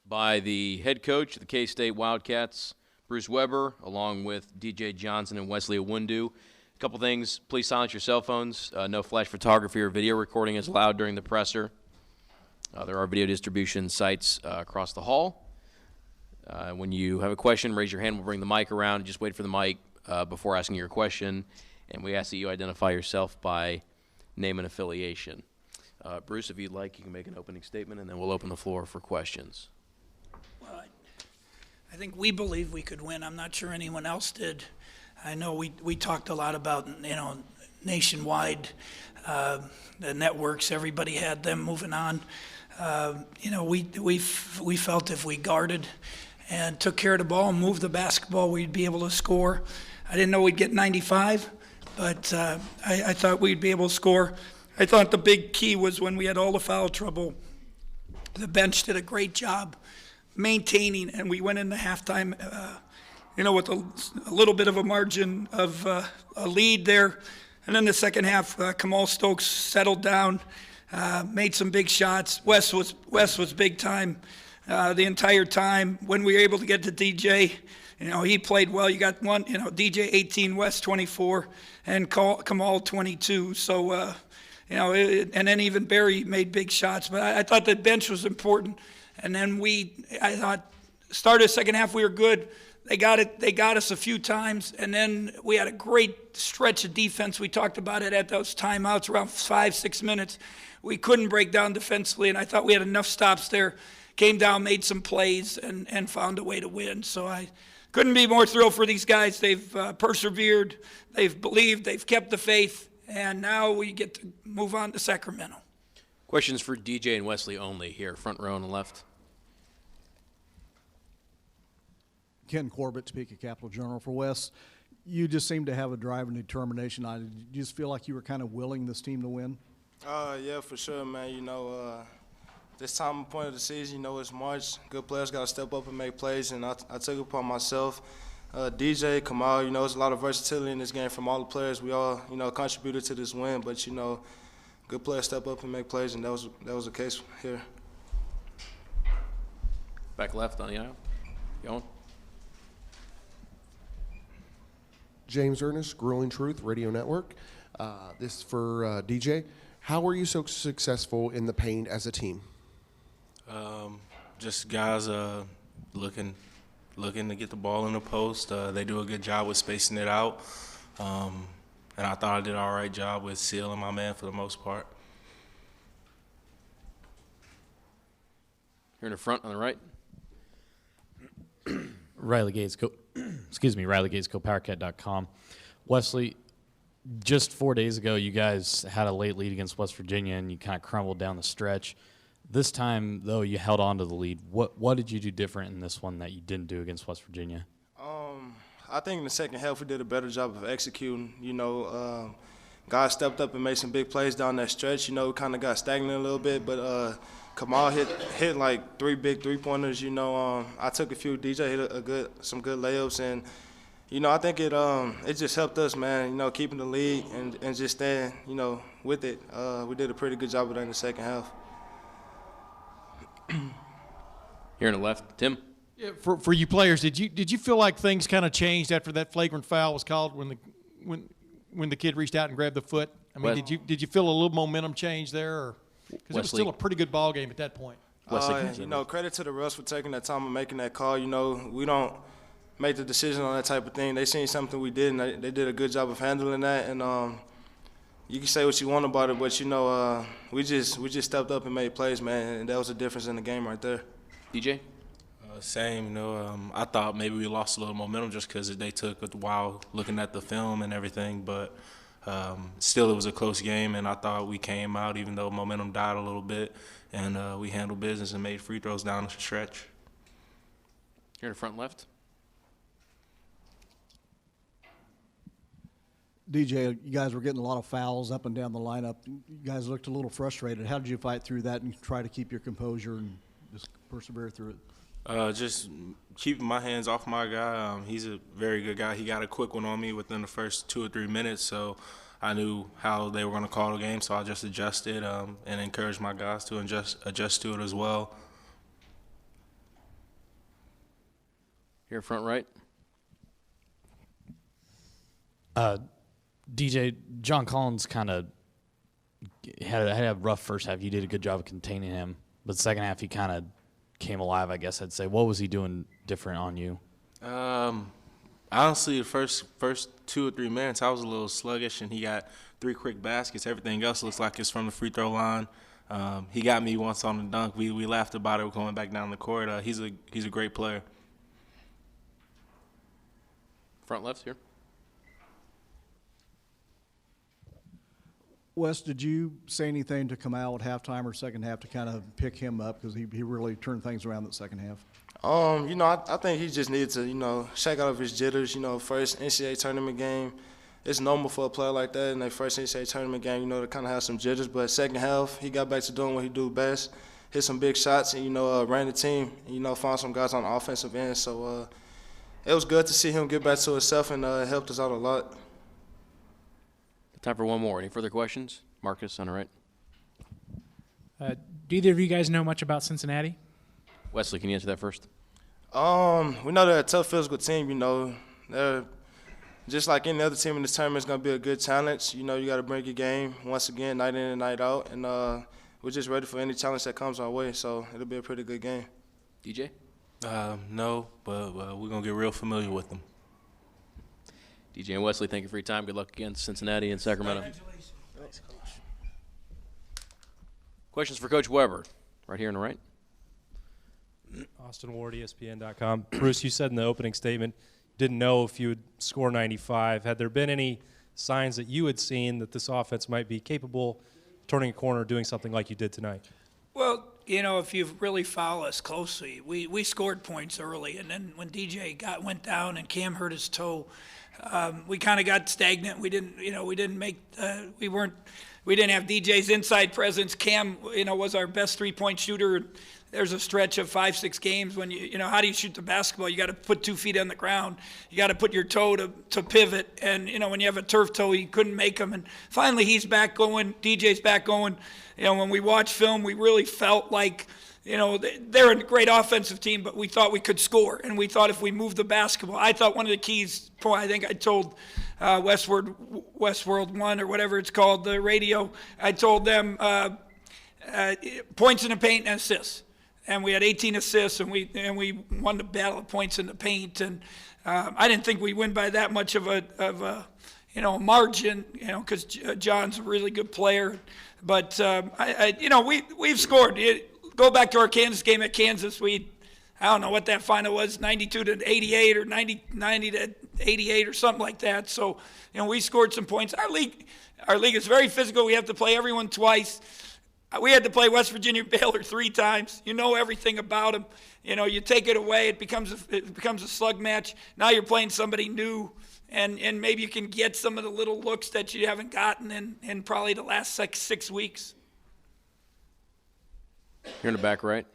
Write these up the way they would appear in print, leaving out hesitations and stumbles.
by the head coach of the K-State Wildcats, Bruce Weber, along with DJ Johnson and Wesley Awundu. A couple things, please silence your cell phones. No flash photography or video recording is allowed during the presser. There are video distribution sites across the hall. When you have a question, raise your hand. We'll bring the mic around. Just wait for the mic before asking your question. And we ask that you identify yourself by name and affiliation. Bruce, if you'd like, you can make an opening statement, and then we'll open the floor for questions. Well, I think we believe we could win. I'm not sure anyone else did. I know we talked a lot about, nationwide, the networks. Everybody had them moving on. We felt if we guarded and took care of the ball and moved the basketball, we'd be able to score. I didn't know we'd get 95, but I thought we'd be able to score. I thought the big key was when we had all the foul trouble, the bench did a great job maintaining, and we went into halftime, with a little bit of a margin of a lead there. And then the second half, Kamal Stokes settled down, made some big shots. Wes was big time the entire time. When we were able to get to DJ, he played well. You got one, DJ 18, Wes 24, and Kamal 22. So, and then even Barry made big shots. But I thought the bench was important. And then I thought, started the second half, we were good. They got us a few times, and then we had a great stretch of defense. We talked about it at those timeouts, around 5-6 minutes. We couldn't break down defensively, and I thought we had enough stops there. Came down, made some plays, and found a way to win. So I couldn't be more thrilled for these guys. They've persevered, they've believed, they've kept the faith, and now we get to move on to Sacramento. Questions for DJ and Wesley only here, front row on the left. Ken Corbett, Topeka Capital Journal. For Wes, you just seem to have a drive and determination. Did you just feel like you were kind of willing this team to win? Yeah, for sure, man. This time of point of the season, it's March. Good players got to step up and make plays, and I took it upon myself. DJ, Kamal, there's a lot of versatility in this game from all the players. We all, contributed to this win, but, good players step up and make plays, and that was the case here. Back left on the aisle. Going. James Ernest, Grueling Truth Radio Network. This for DJ. How were you so successful in the paint as a team? Just guys looking to get the ball in the post. They do a good job with spacing it out. And I thought I did an all right job with sealing my man for the most part. Here in the front on the right. Riley Gates, RileyGatesCoPowerCat.com. Wesley, just 4 days ago, you guys had a late lead against West Virginia, and you kind of crumbled down the stretch. This time, though, you held on to the lead. What did you do different in this one that you didn't do against West Virginia? I think in the second half we did a better job of executing. Guys stepped up and made some big plays down that stretch. Kind of got stagnant a little bit, but Kamal hit like 3 big three-pointers. I took a few. DJ hit some good layups, and I think it just helped us, man. Keeping the lead and just staying, with it. We did a pretty good job of that in the second half. Here on the left, Tim. Yeah, for you players, did you feel like things kind of changed after that flagrant foul was called when the kid reached out and grabbed the foot? I mean, did you feel a little momentum change there, because it was still a pretty good ball game at that point? Credit to the refs for taking that time and making that call. We don't make the decision on that type of thing. They seen something we did, and they did a good job of handling that. And you can say what you want about it, but we just stepped up and made plays, man, and that was the difference in the game right there. DJ. Same, I thought maybe we lost a little momentum just because they took a while looking at the film and everything, but still it was a close game, and I thought we came out even though momentum died a little bit, and we handled business and made free throws down the stretch. Here in the front left. DJ, you guys were getting a lot of fouls up and down the lineup. You guys looked a little frustrated. How did you fight through that and try to keep your composure and just persevere through it? Just keeping my hands off my guy. He's a very good guy. He got a quick one on me within the first 2 or 3 minutes, so I knew how they were going to call the game, so I just adjusted and encouraged my guys to adjust to it as well. Here, front right. DJ, John Collins kind of had a rough first half. You did a good job of containing him. But second half, he kind of came alive, I guess I'd say. What was he doing different on you? Honestly, the first 2 or 3 minutes, I was a little sluggish, and he got 3 quick baskets. Everything else looks like it's from the free throw line. He got me once on the dunk. We laughed about it going back down the court. He's a great player. Front left here. Wes, did you say anything to come out at halftime or second half to kind of pick him up because he really turned things around in the second half? I think he just needs to, shake out of his jitters. First NCAA tournament game, it's normal for a player like that in their first NCAA tournament game, to kind of have some jitters. But second half, he got back to doing what he do best, hit some big shots, and ran the team. And, found some guys on the offensive end. So it was good to see him get back to himself, and helped us out a lot. Time for one more. Any further questions? Marcus on the right. Do either of you guys know much about Cincinnati? Wesley, can you answer that first? We know they're a tough physical team. They're just like any other team in this tournament. It's gonna be a good challenge. You got to bring your game once again, night in and night out, and we're just ready for any challenge that comes our way. So it'll be a pretty good game. DJ? No, but we're gonna get real familiar with them. DJ and Wesley, thank you for your time. Good luck against Cincinnati and Sacramento. Congratulations. Thanks, Coach. Questions for Coach Weber, right here on the right. Austin Ward, ESPN.com. Bruce, you said in the opening statement didn't know if you would score 95. Had there been any signs that you had seen that this offense might be capable of turning a corner, doing something like you did tonight? Well, if you really follow us closely, we scored points early, and then when DJ went down and Cam hurt his toe, we kind of got stagnant. We didn't have DJ's inside presence. Cam, was our best three-point shooter. There's a stretch of 5-6 games when how do you shoot the basketball? You got to put 2 feet on the ground. You got to put your toe to pivot. And when you have a turf toe, he couldn't make them. And finally, he's back going. DJ's back going. When we watched film, we really felt like they're a great offensive team, but we thought we could score, and we thought if we moved the basketball, I thought one of the keys. I think I told Westworld 1 or whatever it's called, the radio. I told them points in the paint and assists. And we had 18 assists, and we won the battle of points in the paint. And I didn't think we'd win by that much of a margin, because John's a really good player. But we've scored. Go back to our Kansas game at Kansas. I don't know what that final was, 92-88 or 90-88 or something like that. So we scored some points. Our league is very physical. We have to play everyone twice. We had to play West Virginia Baylor 3 times. You know everything about them. You take it away, it becomes a slug match. Now you're playing somebody new, and maybe you can get some of the little looks that you haven't gotten in probably the last 6 weeks. Here in the back right.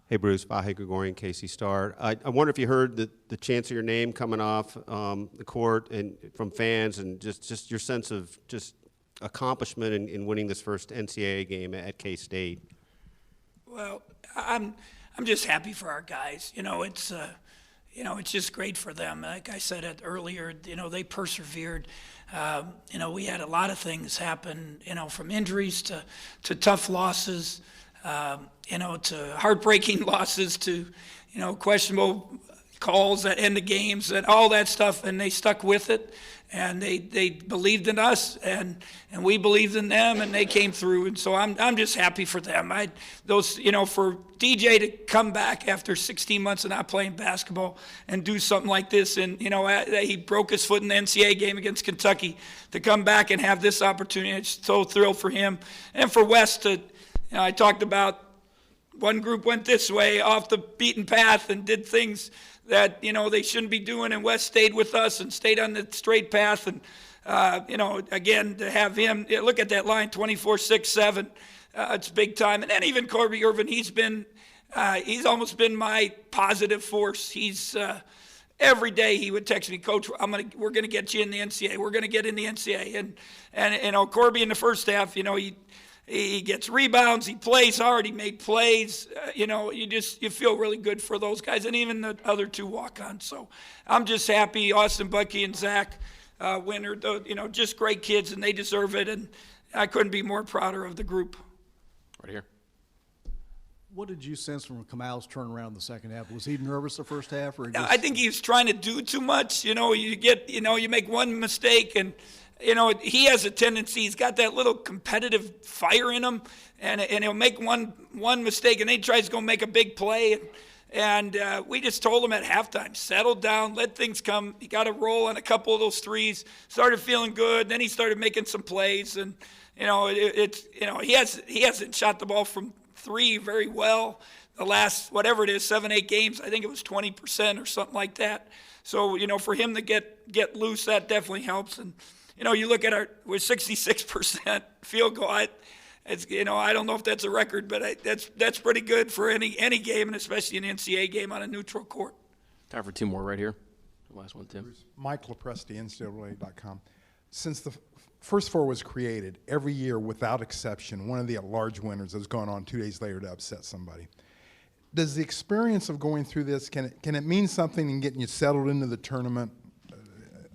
Hey, Bruce. Vahe Gregorian, KC Star. I wonder if you heard the chants of your name coming off the court and from fans, and just your sense of just accomplishment in winning this first NCAA game at K-State. Well, I'm just happy for our guys. It's just great for them. Like I said it earlier, they persevered. We had a lot of things happen, from injuries to tough losses. To heartbreaking losses, to, questionable calls at end of games and all that stuff, and they stuck with it, and they believed in us, and we believed in them, and they came through, and so I'm just happy for them. For DJ to come back after 16 months of not playing basketball and do something like this, and he broke his foot in the NCAA game against Kentucky, to come back and have this opportunity, it's so thrilled for him, and for Wes to. I talked about one group went this way off the beaten path and did things that, they shouldn't be doing, and Wes stayed with us and stayed on the straight path. And, again, to have him, look at that line, 24, 6, 7, it's big time. And then even Corby Irvin, he's almost been my positive force. He's every day he would text me, Coach, we're going to get you in the NCAA. We're going to get in the NCAA. And Corby in the first half, He gets rebounds. He plays hard. He made plays. You feel really good for those guys, and even the other two walk-ons. So I'm just happy. Austin, Bucky, and Zach Winter, just great kids, and they deserve it. And I couldn't be more prouder of the group. Right here. What did you sense from Kamal's turnaround in the second half? Was he nervous the first half, or I think he was trying to do too much. You make one mistake, and he has a tendency. He's got that little competitive fire in him, and he'll make one mistake, and then he tries to go make a big play. And we just told him at halftime, settle down, let things come. He got a roll on a couple of those threes, started feeling good. Then he started making some plays, and he hasn't shot the ball from three very well the last, 7-8 games. I think it was 20% or something like that. So, for him to get loose, that definitely helps. And, you look at we're 66% field goal. I don't know if that's a record, but that's pretty good for any game, and especially an NCAA game on a neutral court. Time for two more right here. The last one, Tim. Mike LaPresti, NCAA.com. Since the First Four was created, every year without exception, one of the large winners has gone on 2 days later to upset somebody. Does the experience of going through this, can it mean something in getting you settled into the tournament?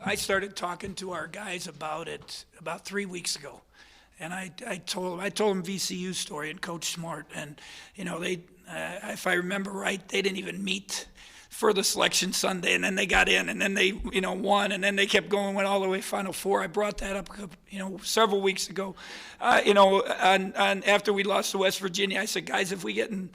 I started talking to our guys about it about 3 weeks ago. And I told them VCU's story and Coach Smart, and they, if I remember right, they didn't even meet for the selection Sunday, and then they got in, and then they won, and then they kept going, went all the way Final Four. I brought that up several weeks ago, and after we lost to West Virginia, I said, guys, if we get in.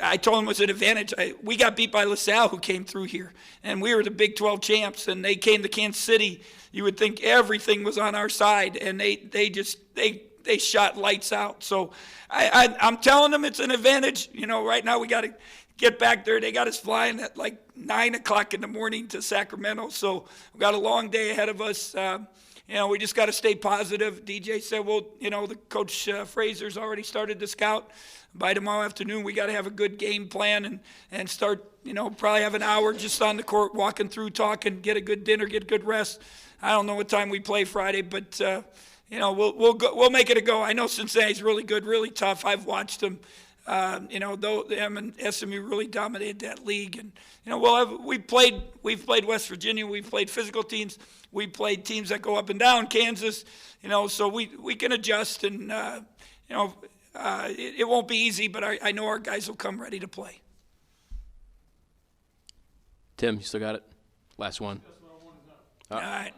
I told them it was an advantage. We got beat by LaSalle, who came through here, and we were the Big 12 champs, and they came to Kansas City. You would think everything was on our side, and they shot lights out. So I'm telling them it's an advantage. Right now we got to get back there. They got us flying at like 9 o'clock in the morning to Sacramento, so we've got a long day ahead of us. We just got to stay positive. DJ said, well, the coach Fraser's already started to scout. By tomorrow afternoon, we got to have a good game plan and start, probably have an hour just on the court, walking through, talking, get a good dinner, get good rest. I don't know what time we play Friday, but, we'll make it a go. I know Cincinnati's really good, really tough. I've watched them. Though them and SMU really dominated that league. And, we've played West Virginia. We've played physical teams. We played teams that go up and down, Kansas, so we can adjust, and, it won't be easy, but I know our guys will come ready to play. Tim, you still got it? Last one. All right.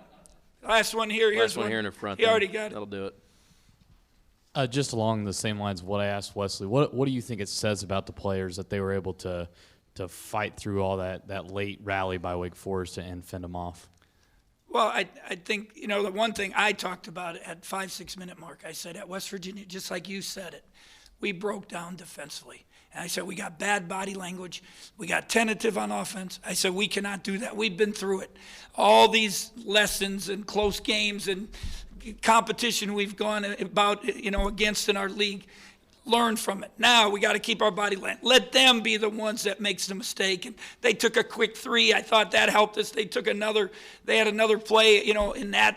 Last one here. Here's Last one here in the front. He already got it. That'll do it. Just along the same lines of what I asked Wesley, what do you think it says about the players that they were able to fight through all that late rally by Wake Forest and fend them off? Well, I think, the one thing I talked about at 5-6 minute mark, I said at West Virginia, just like you said it, we broke down defensively. And I said, we got bad body language. We got tentative on offense. I said, we cannot do that. We've been through it. All these lessons and close games and competition we've gone about, against in our league. Learn from it. Now we got to keep our body land. Let them be the ones that makes the mistake. And they took a quick three. I thought that helped us. They had another play, in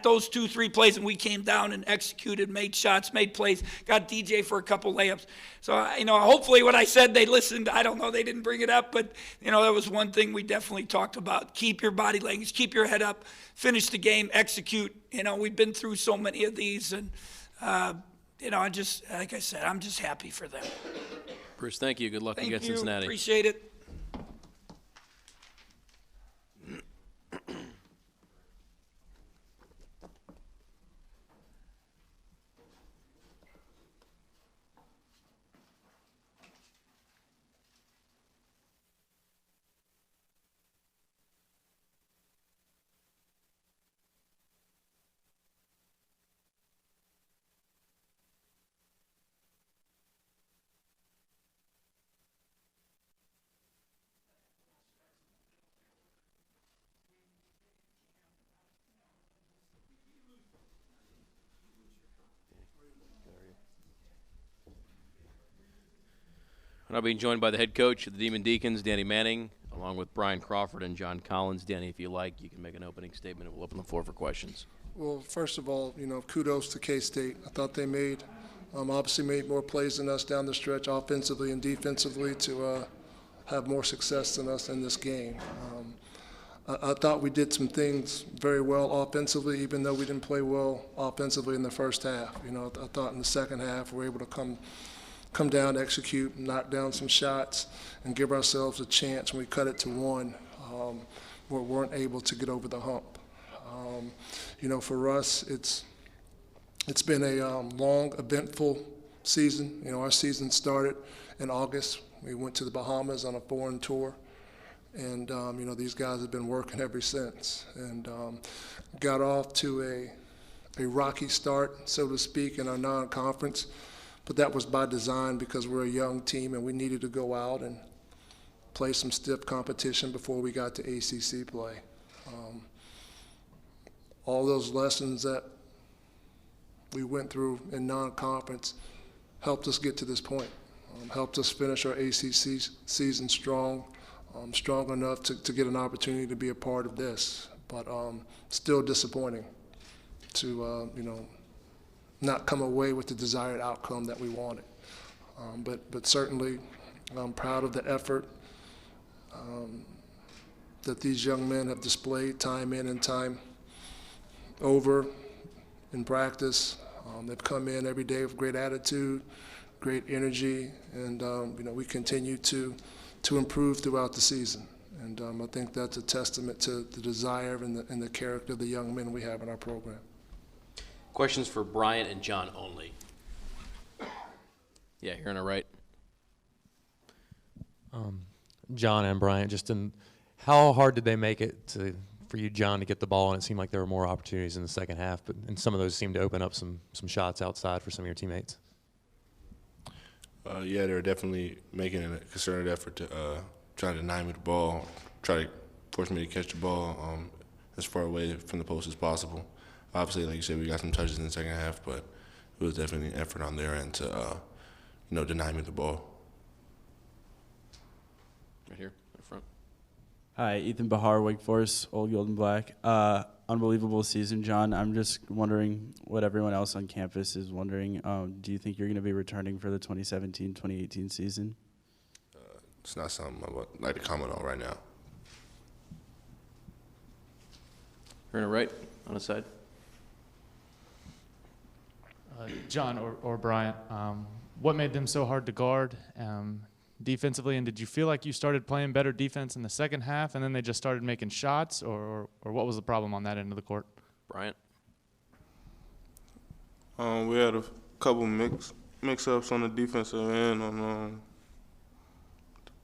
those 2-3 plays, and we came down and executed, made shots, made plays, got DJ for a couple layups. So, hopefully what I said, they listened. I don't know, they didn't bring it up, but, that was one thing we definitely talked about. Keep your body language, keep your head up, finish the game, execute. We've been through so many of these, and, like I said, I'm just happy for them. Bruce, thank you. Good luck against Cincinnati. Appreciate it. And I'll be joined by the head coach of the Demon Deacons, Danny Manning, along with Brian Crawford and John Collins. Danny, if you like, you can make an opening statement, and we'll open the floor for questions. Well, first of all, kudos to K-State. I thought they made Obviously made more plays than us down the stretch offensively and defensively to have more success than us in this game. I thought we did some things very well offensively, even though we didn't play well offensively in the first half. You know, I thought in the second half we were able to come down, execute, knock down some shots, and give ourselves a chance when we cut it to one. We weren't able to get over the hump. You know, for us, it's been a long, eventful season. You know, our season started in August. We went to the Bahamas on a foreign tour. And, you know, these guys have been working ever since. And got off to a rocky start, so to speak, in our non-conference. But that was by design because we're a young team and we needed to go out and play some stiff competition before we got to ACC play. All those lessons that we went through in non-conference helped us get to this point, helped us finish our ACC season strong. Strong enough to get an opportunity to be a part of this, but still disappointing to you know, not come away with the desired outcome that we wanted. But certainly I'm proud of the effort that these young men have displayed time in and time over in practice. They've come in every day with great attitude, great energy, and you know, we continue to improve throughout the season. And I think that's a testament to the desire and the character of the young men we have in our program. Questions for Bryant and John only. Yeah, here on the right. John and Bryant, how hard did they make it for you, John, to get the ball? And it seemed like there were more opportunities in the second half, and some of those seemed to open up some shots outside for some of your teammates. Yeah, they were definitely making a concerted effort to try to deny me the ball, try to force me to catch the ball as far away from the post as possible. Obviously, like you said, we got some touches in the second half, but it was definitely an effort on their end to, you know, deny me the ball. Right here, in front. Hi, Ethan Bahar, Wake Forest, Old Gold and Black. Unbelievable season, John. I'm just wondering what everyone else on campus is wondering. Do you think you're going to be returning for the 2017-2018 season? It's not something I would like to comment on right now. Here on the right, on the side. John or Bryant, what made them so hard to guard defensively, and did you feel like you started playing better defense in the second half and then they just started making shots, or what was the problem on that end of the court? Bryant? We had a couple mix-ups on the defensive end on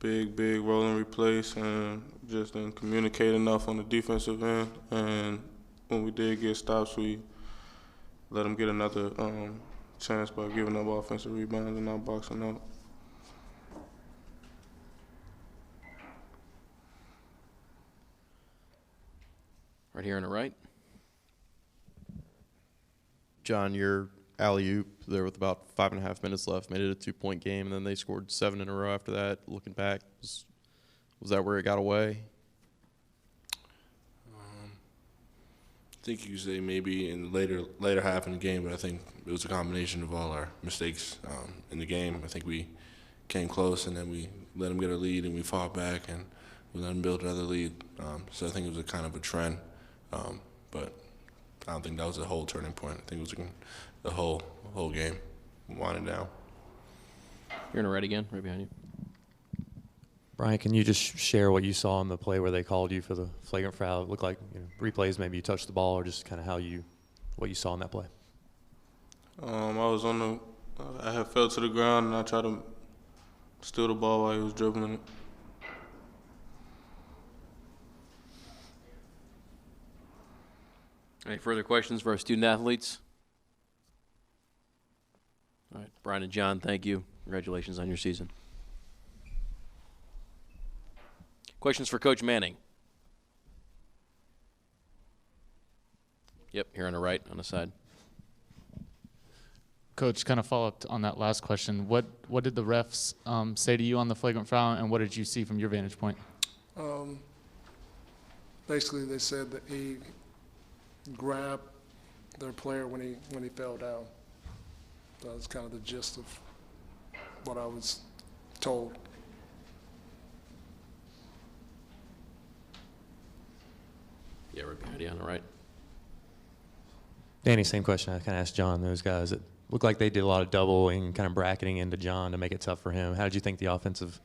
the big roll and replace, and just didn't communicate enough on the defensive end. And when we did get stops, we let them get another chance by giving up offensive rebounds and not boxing out. Right here on the right. John, your alley-oop there with about 5.5 minutes left made it a 2-point game, and then they scored 7 in a row after that. Looking back, was that where it got away? I think you could say maybe in the later half in the game, but I think it was a combination of all our mistakes in the game. I think we came close, and then we let them get a lead, and we fought back, and we let them build another lead. So I think it was a kind of a trend, but I don't think that was a whole turning point. I think it was the whole game winding down. You're in the right again, right behind you. Brian, can you just share what you saw in the play where they called you for the flagrant foul? It looked like, you know, replays, maybe you touched the ball, or just kind of what you saw in that play. I had fell to the ground, and I tried to steal the ball while he was dribbling it. Any further questions for our student athletes? All right, Brian and John, thank you. Congratulations on your season. Questions for Coach Manning? Yep, here on the right, on the side. Coach, kind of follow up on that last question. What did the refs say to you on the flagrant foul, and what did you see from your vantage point? Basically, they said that he grabbed their player when he fell down. That's kind of the gist of what I was told. Yeah, right behind you on the right. Danny, same question I kind of asked John. Those guys that looked like they did a lot of doubling, kind of bracketing into John to make it tough for him. How did you think the offensive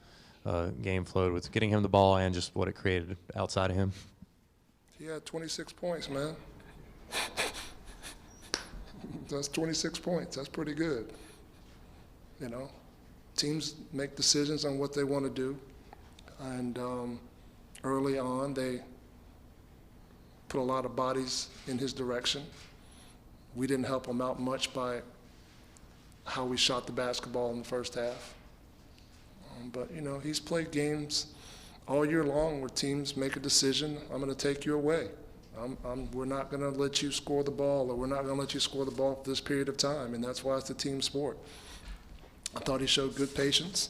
game flowed with getting him the ball and just what it created outside of him? He had 26 points, man. That's 26 points. That's pretty good. You know, teams make decisions on what they want to do, and early on they put a lot of bodies in his direction. We didn't help him out much by how we shot the basketball in the first half. But, you know, he's played games all year long where teams make a decision, I'm going to take you away. We're not going to let you score the ball, or we're not going to let you score the ball for this period of time, and that's why it's a team sport. I thought he showed good patience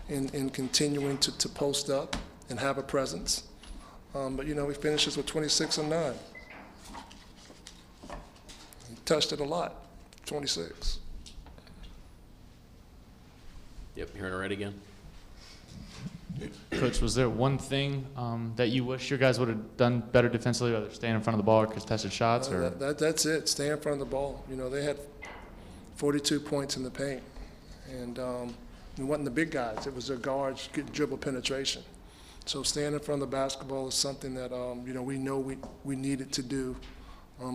in continuing to post up and have a presence. But, you know, he finishes with 26 and 9. He touched it a lot, 26. Yep, hearing it right again. Coach, was there one thing that you wish your guys would have done better defensively, whether staying in front of the ball or contested shots? Or That's it, stay in front of the ball. You know, they had 42 points in the paint, and it wasn't the big guys. It was their guards getting dribble penetration. So staying in front of the basketball is something that, you know we needed to do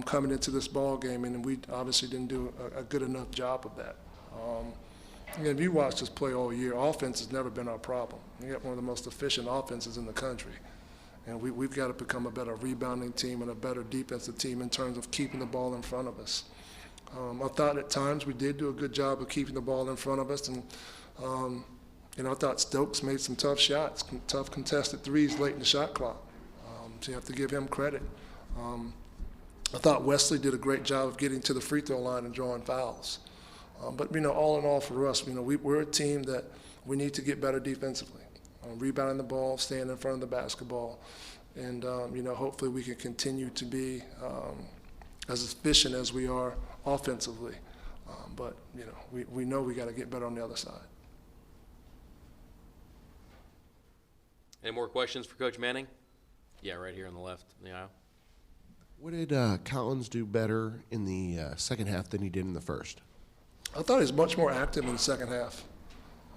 coming into this ball game, and we obviously didn't do a good enough job of that. If you watch us play all year, offense has never been our problem. We got one of the most efficient offenses in the country. And we've got to become a better rebounding team and a better defensive team in terms of keeping the ball in front of us. I thought at times we did do a good job of keeping the ball in front of us. And, you know, I thought Stokes made some tough shots, tough contested threes late in the shot clock. So you have to give him credit. I thought Wesley did a great job of getting to the free throw line and drawing fouls. But, you know, all in all for us, you know, we're a team that we need to get better defensively. Rebounding the ball, staying in front of the basketball. And, you know, hopefully we can continue to be as efficient as we are offensively. But, you know, we know we got to get better on the other side. Any more questions for Coach Manning? Yeah, right here on the left in the aisle. What did Collins do better in the second half than he did in the first? I thought he was much more active in the second half.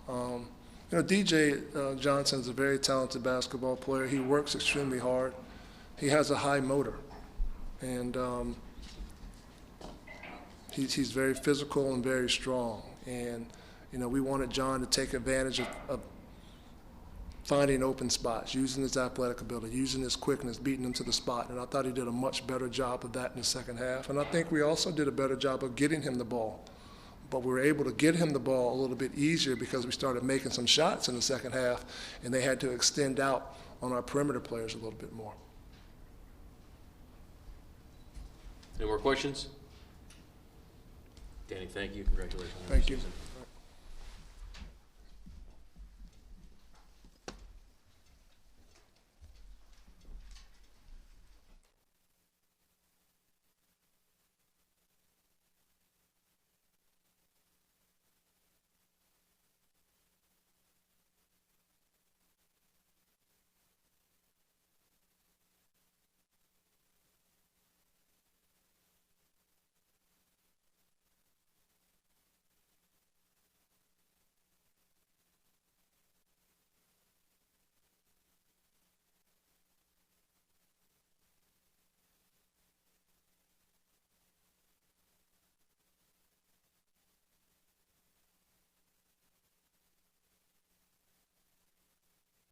You know, DJ Johnson's a very talented basketball player. He works extremely hard. He has a high motor. And he's very physical and very strong. And, you know, we wanted John to take advantage of finding open spots, using his athletic ability, using his quickness, beating him to the spot. And I thought he did a much better job of that in the second half. And I think we also did a better job of getting him the ball. But we were able to get him the ball a little bit easier because we started making some shots in the second half, and they had to extend out on our perimeter players a little bit more. Any more questions? Danny, thank you. Congratulations. Thank you. Season.